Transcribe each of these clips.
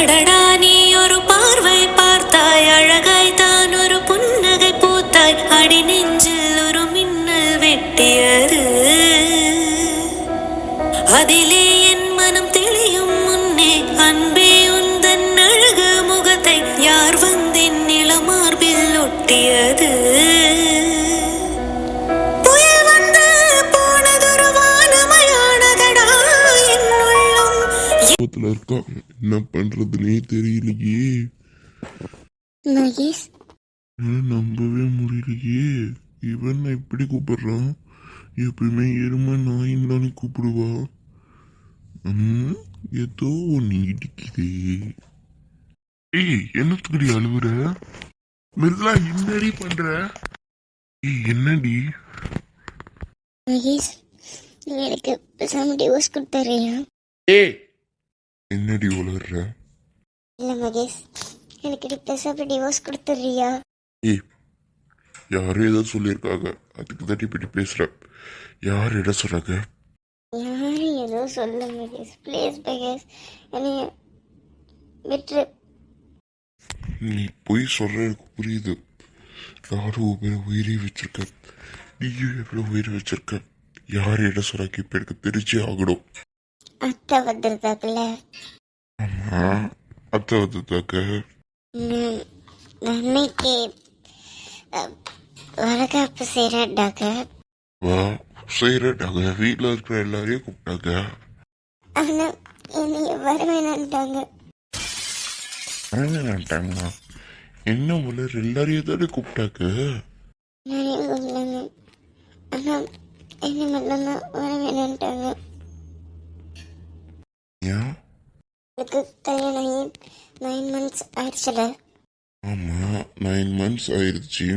அடடா நீ ஒரு பார்வை பார்த்தாய், அழகாய் தான் ஒரு புன்னகை பூத்தாய், அடி நெஞ்சில் ஒரு மின்னல் வெட்டியது, அதிலே என் மனம் தெளியும் முன்னே அன்பே உந்தன் அழகு முகத்தை யார் வந்தென் நிலமார்பில் ஒட்டியது. புயல் வந்து போனதொரு வானமயானதடா என் உள்ளம். கோபத்துல இருக்கான், என்ன பண்றதுன்னே தெரியலையே. மகேஷ், நம்பவே முடியலையே. இவன் இப்படி கூப்பிடுறான். எப்பயுமே எருமை நாயின் தானே கூப்பிடுவா. ஏதோ ஒண்ணு இடிக்குதே. ஏய், என்னத்துக்குடி அழுவுற? மெல்லா என்னடி பண்ற? ஏய், என்னடி? மகேஷ், நீ எனக்கு பேசாம டிவோர்ஸ் கொடுத்துறியா? ஏய், என்னடி உளர்ற? இல்ல மகேஷ், எனக்கு நீ பேசாம டிவோர்ஸ் கொடுத்துறியா? ஏய், யாரும் ஏதோ சொல்லியிருக்காங்க, அதுக்கு தட்டி பற்றி பேசுற. யார் இட சொல்றாங்க? யாரும் ஏதோ சொல்ல மகேஷ், ப்ளீஸ் மகேஷ், என்னைய விட்டுரு. நீ பொய் சொல்ற எனக்கு புரியுது. நானும் உயிரை வச்சிருக்க, நீயும் எவ்வளவு உயிரை வச்சிருக்க. யார் இட சொல்றாங்க? இப்ப எனக்கு தெரிஞ்சே ஆகணும். அத்தை வந்திருக்காங்கல்ல. ஆமா, அத்தை வந்துட்டாக்க. அன்னைக்கு வளகாப்பு செய்யறாண்டாங்க. வா செய்யறாங்க, வீட்டுல இருக்கிற எல்லாரையும் கூப்பிட்டாங்க. ஆனா என்னைய வர வேணான்ட்டாங்க. என்ன உள்ள எல்லாரையும் தானே கூப்பிட்டாங்க. நிறைய கூப்பிட்டாங்க, ஆனா என்ன மட்டும்தான் வர வேணான்ட்டாங்க. ஏன்? எனக்கு கல்யாணம் ஆகி 9 months ஆயிடுச்சுல. ஆமா, 9 months ஆயிடுச்சு.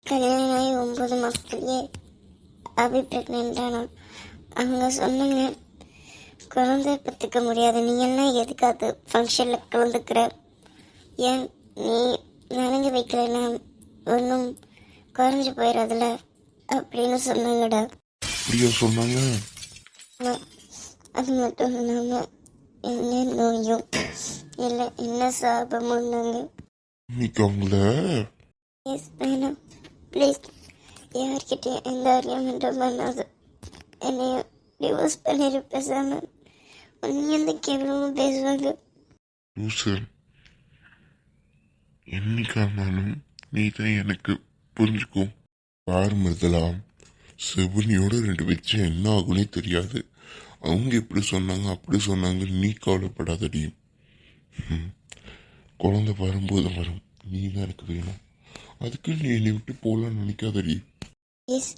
கல்யாணம் ஆகி 9 மாசத்துலயே அபி பிரெக்னென்ட் ஆனா. அவங்க சொன்னாங்க, குழந்தை பத்துக்க முடியாது, நீ எல்லாம் எதுக்காது ஃபங்க்ஷன்ல கலந்துக்கிற, ஏன் நீ நனைஞ்சு வைக்கலன்னா ஒன்றும் குறைஞ்சி போயிடாதுல அப்படின்னு சொன்னாங்கடா. அப்படியா சொன்னாங்க? அது மட்டும் இல்லாமல் என்ன நோயும் இல்லை என்ன சாபமுன்னாங்க. இன்னைக்கு அவங்கள எஸ் வேணாம் ப்ளீஸ், யார்கிட்டையும் எந்த அறியாமன்றும் பண்ணாது. என்னைய டிவோர்ஸ் பண்ணிடு பேசாமல். நீ எந்த கேவலமும் பேசுவாங்க. லூசு, என்னைக்கா இருந்தாலும் நீ தான் எனக்கு புரிஞ்சுக்கும். பார் மிருதலாம், செவனியோட 2 வச்சு என்ன ஆகுனே தெரியாது. அவங்க எப்படி சொன்னாங்க அப்படி சொன்னாங்க, நீ கவலைப்படாதடி. குழந்தை வரும்போது வரும், நீ தான் எனக்கு வேணும். அதுக்கு நீ என்னை விட்டு போகலான்னு நினைக்காதடி. Yes,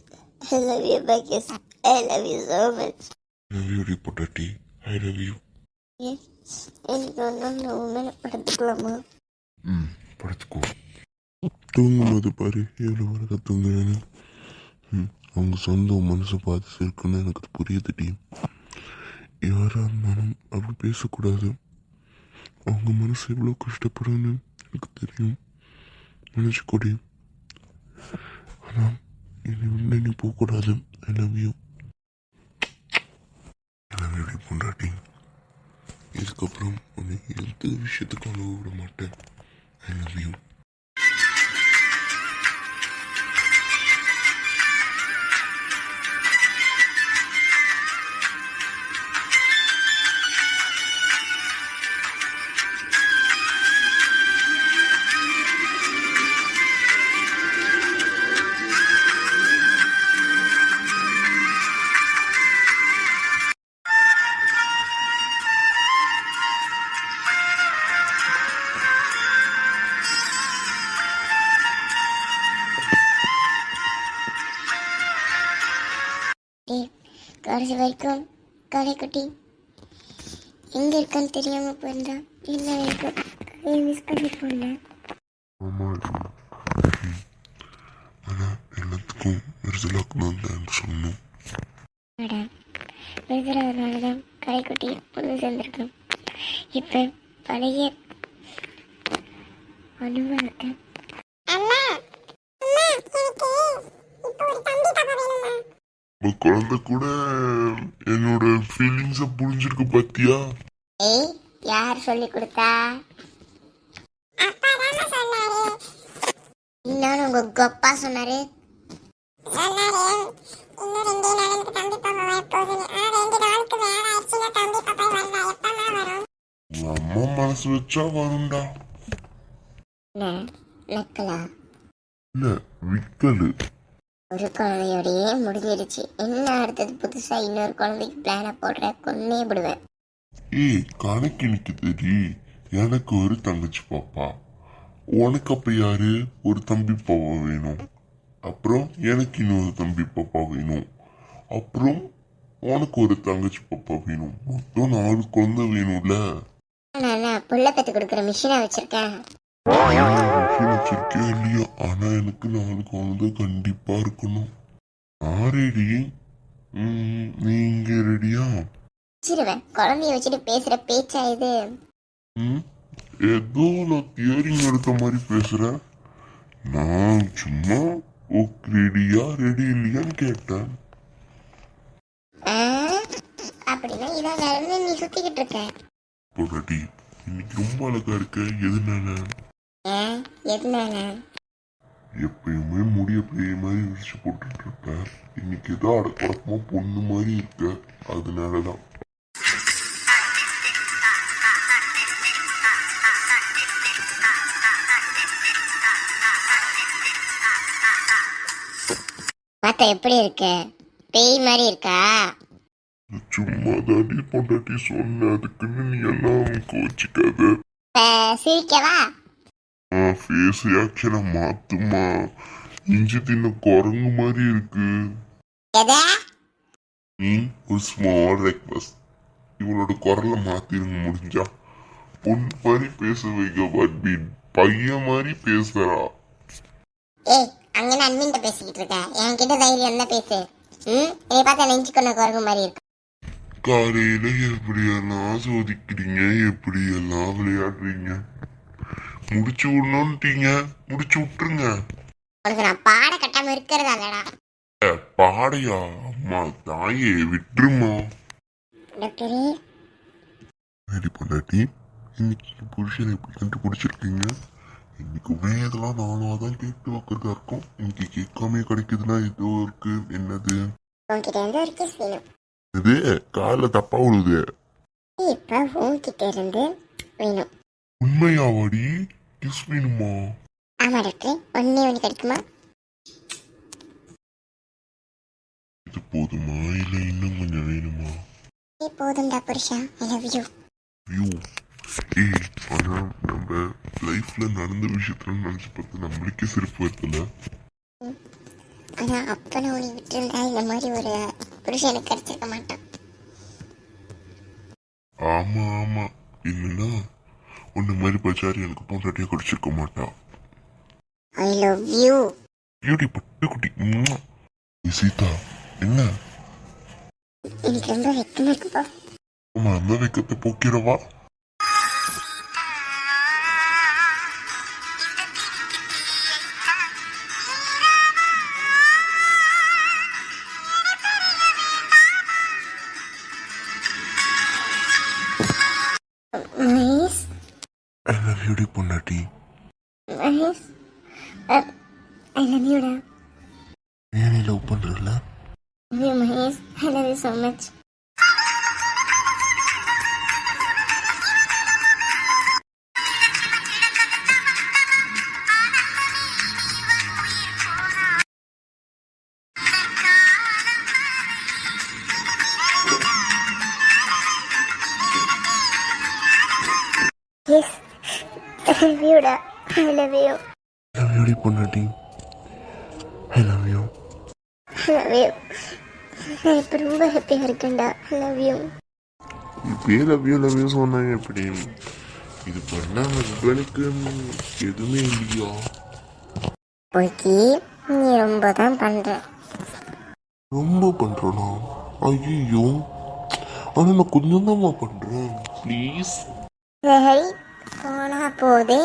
I love you, Marcus. I love you so much. Love you, டி பொட்டாட்டி. I love you. Yes, எனக்கு ஒன்றும் உண்மையில படுத்துக்கலாமா? படுத்துக்கோ. தூங்கும்போது பாரு எவ்வளோ வரதா தூங்குறேன்னு. அவங்க சொந்த மனசை பார்த்து சேர்க்கணும்னு எனக்கு புரியுதுடி. யாராக இருந்தாலும் அப்படி பேசக்கூடாது. அவங்க மனசு எவ்வளோ கஷ்டப்படும்னு எனக்கு தெரியும். மனசுக்கூடி. ஆனால் என்னை விட நீ போகக்கூடாது. ஐ love you. I love you பொண்டாட்டி. இதுக்கப்புறம் உன்னை எந்த விஷயத்துக்கு அனுபவ விட மாட்டேன். ஐ லவ் யூ. கடைசி வரைக்கும் கடைக்குட்டி எங்கே இருக்கான்னு தெரியாமல் போயிருந்தா இல்லை வரைக்கும் மிஸ் பண்ணி போனேன். ஆனால் எல்லாத்துக்கும் விருதலாக்கணும் தான் சொன்னோம். மேடம், விருதுனால தான் கடைக்குட்டி ஒன்று சேர்ந்துருக்கேன். இப்போ பழைய அனுபவத்தை குழந்தை கூட என்னோட ஃபீலிங்ஸை புரிஞ்சிருக்கு பாத்தியா? யார் சொல்லி கொடுத்தா? இன்னொன்னு உங்க கொப்பா சொன்னாரு. உங்க அம்மா மனசு வச்சா வரும்டா. நக்கலா? இல்ல விக்கலு. ஒரு குழந்தையோடயே முடிஞ்சிருச்சு. என்ன அடுத்தது புதுசா இன்னொரு குழந்தைக்கு பிளான போடுற, கொன்னே விடுவேன். ஏய் கணக்கு எனக்கு தெரி. எனக்கு ஒரு தங்கச்சி பாப்பா, உனக்கு அப்ப யாரு? ஒரு தம்பி பாப்பா வேணும். அப்புறம் எனக்கு இன்னொரு தம்பி பாப்பா வேணும். அப்புறம் உனக்கு ஒரு தங்கச்சி பாப்பா வேணும். மொத்தம் 4 குழந்தை வேணும்ல. நான் புள்ள பெத்து கொடுக்குற மிஷினா வச்சிருக்கேன். வச்சிருக்கேன் இல்லையா? ஆனா எனக்கு 4 குழந்தை கண்டிப்பா இருக்கணும். நான் ரெடி. நீங்க ரெடியா? வச்சிருவேன். குழந்தைய வச்சுட்டு பேசுற பேச்சா இது? ஏதோ நான் தியரிங் எடுத்த மாதிரி பேசுறேன். நான் சும்மா ரெடியா ரெடி இல்லையான்னு கேட்டேன். அப்படின்னா இதான் வேலைன்னு நீ சுத்திக்கிட்டு இருக்க. பொண்டாட்டி இன்னைக்கு ரொம்ப அழகா இருக்க. எதுனால? எதுனால? எப்பயுமே முடி அப்படியே மாதிரி விரிச்சு போட்டுட்டு இருப்ப. இன்னைக்கு ஏதோ அடக்குறப்பமா பொண்ணு மாதிரி இருக்க. அதனாலதான். பார்த்த எப்படி இருக்க? பேய் மாதிரி இருக்கா? சும்மா தாண்டி பொண்டாட்டி சொன்ன. அதுக்குன்னு நீ எல்லாம் கோச்சிக்காத. சிரிக்கவா? ஃபேஸ் ரியாக்ஷனை மாத்துமா. இஞ்சி தின்ன குரங்கு மாதிரி இருக்கு. நீ ஒரு ஸ்மால் ரெக்வஸ்ட். இவளோட குரலை மாத்திருங்க முடிஞ்சா. பொண்ணு மாதிரி பேச வைக்க. பட்பி பையன் மாதிரி பேசுறா. ஏய், அங்க நான் அண்ணிட்ட பேசிக்கிட்டு இருக்கேன். என்கிட்ட தைரியம் தான் பேசு. என்னை பார்த்தா நெஞ்சு கொண்ட குரங்கு மாதிரி இருக்கு. காலையில எப்படியெல்லாம் சோதிக்கிறீங்க, எப்படியெல்லாம் விளையாடுறீங்க. முடிச்சு விடணும்ட்டீங்க, முடிச்சு விட்டுருங்க. உனக்கு நான் பாட கட்டாம இருக்கிறதா இல்லடா? பாடையா? அம்மா தாயே விட்டுருமா. டாக்டரே ரெடி பொண்டாட்டி, இன்னைக்கு புருஷனை எப்படி கண்டுபிடிச்சிருக்கீங்க? இன்னைக்குமே இதெல்லாம் நானும் தான் கேட்டு வைக்கிறதா இருக்கும். இன்னைக்கு கேட்காமே கிடைக்குதுன்னா ஏதோ இருக்கு. என்னது? உன்கிட்ட இருந்து ஒரு கிஸ் வேணும். இது கால தப்பா விழுது. இப்ப உன்கிட்ட இருந்து வேணும். உண்மையாவாடி? கிஸ் வேணுமா? ஆமா டாக்டர், ஒன்னே ஒன்று கிடைக்குமா? இது போதுமா இல்ல இன்னும் கொஞ்சம் வேணுமா? போதும்டா புருஷா, ஐ லவ் யூ. ஐயோ ஏய், ஆனா நம்ம லைஃப்ல நடந்த விஷயத்துல நினைச்சு பார்த்து நம்மளுக்கே சிரிப்பு வருதுல்ல. ஆனா அப்ப நான் உன்னை விட்டுருந்தா இந்த மாதிரி ஒரு புருஷன் எனக்கு கிடைச்சிருக்க மாட்டான். ஆமா ஆமா, இல்லைன்னா உன்ன மாதிரி பச்சாரி எனக்கு பொண்டாட்டியா கிடைச்சிருக்க மாட்டா. ஐ லவ் யூ. பியூட்டி பட்டு குட்டி. சீதா என்ன? எனக்கு ரொம்ப வெக்கமா இருக்குப்பா. ஆமா, அந்த வெக்கத்தை போக்கிறவா. மகேஷ், I love you டி பொண்டாட்டி. மகேஷ், ஐ லவ் யூடா. ஏன் நீ லவ் பண்றல? Mahesh, I love you so much. Yes, I love you da. I love you. I love you டி பொண்டாட்டி. I love you. I love you. நான் இப்போ ரொம்ப ஹாப்பியாக இருக்கேன்டா. I love you. இப்பயே லவ் யூ சொன்னாங்க. எப்படி இது பண்ண ஹஸ்பண்டுக்கு எதுவுமே இல்லையா? ஓகே, நீ ரொம்ப தான் பண்ற. ரொம்ப பண்றனா? ஐயோ, ஆனா நான் கொஞ்சம் தான் பண்றேன். ப்ளீஸ். சரி, போனா போதே.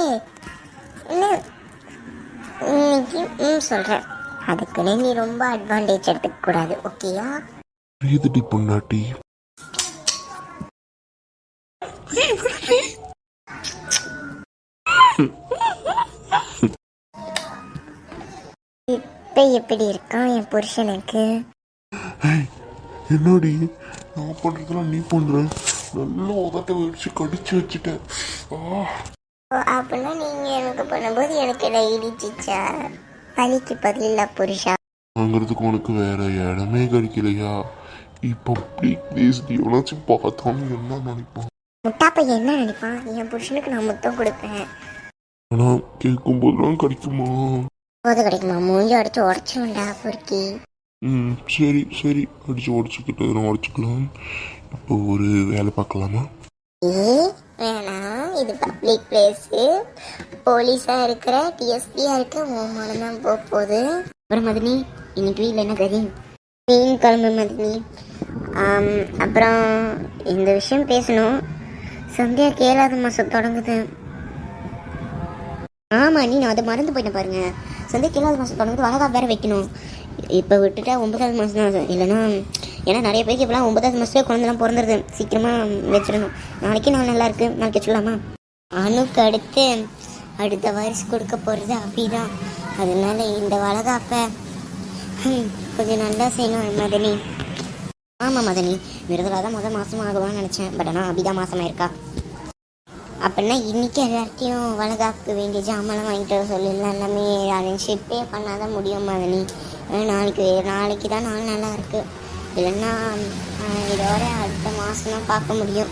இன்னைக்கு சொல்றேன். அதுக்குன்னு நீ ரொம்ப அட்வான்டேஜ் எடுத்துக்க கூடாது. ஓகேயா? புரியுதுடி பொண்டாட்டி. இப்போ எப்படி இருக்கான் என் புருஷனுக்கு? என்னடி நான் பண்றதெல்லாம் நீ பண்ற? நல்லா உதட்ட வச்சு கடிச்சு வச்சுட்டேன். அப்படின்னா நீங்க எனக்கு பண்ணும்போது எனக்கு என்ன இடிச்சிச்சா? பலிக்கு பதிலா புருஷா வாங்கிறதுக்கு உனக்கு வேற இடமே கிடைக்கலையா? இப்போ ப்ளீஸ் எவனாச்சும் பார்த்தான்னு என்ன நினைப்பான்? முட்டாப்பை என்ன நினைப்பான்? என் புருஷனுக்கு நான் முத்தம் கொடுப்பேன். ஆனா கேட்கும் போதெல்லாம் கிடைக்குமா? போது கிடைக்குமா? மூஞ்சி அடிச்சு உடச்சிருண்டா பொறுக்கி. சரி சரி, அடிச்சு உடச்சுக்கிட்டு உடச்சிக்கலாம். இப்போ ஒரு வேலை பார்க்கலாமா? வேணாம், இது பப்ளிக் பிளேஸு. போலீஸா இருக்கிற, டிஎஸ்பியா இருக்க, உன் தான் போக போகுது. அப்புறம் மதினி, இன்னைக்கு வீட்டில் என்ன கறி? மீன் குழம்பு மதினி. அப்புறம் இந்த விஷயம் பேசணும். சந்தியாக்கு 7வது மாதம் தொடங்குது. ஆமாம், நீ நான் அதை மறந்து போயிட்டேன் பாருங்க. சந்தியாக்கு 7வது மாதம் தொடங்குது. வளகா வேற வைக்கணும். இப்போ விட்டுட்டா 9வது மாதம் தான். இல்லைன்னா ஏன்னா நிறைய பேருக்கு இப்போலாம் 9வது மாதத்துலேயே குழந்தைலாம் பிறந்துருது. சீக்கிரமாக வச்சிடணும். நாளைக்கு நாள் நல்லா இருக்கு, நாளைக்கு வச்சுக்கலாமா? அணுக்கு அடுத்த வருஷம் கொடுக்க போகிறது அப்படிதான். அதனால இந்த வளகாப்பை கொஞ்சம் நல்லா செய்யணும் மதனி. ஆமாம் மதனி, விருதுல தான் முதல் மாதம் ஆகுவான்னு நினச்சேன். பட் ஆனால் அபிதான் மாதமாக இருக்கா. அப்படின்னா இன்றைக்கி எல்லார்ட்டையும் வளகாப்புக்கு வேண்டிய ஜாமான்லாம் வாங்கிட்டு வர சொல்லிடலாம். எல்லாமே அரேஞ்ச்ஷிப்பே பண்ணாதான் முடியும் மதனி. நாளைக்கு தான் நாள் நல்லா இருக்குது. இல்லைன்னா இதோட அடுத்த மாதம் தான் பார்க்க முடியும்.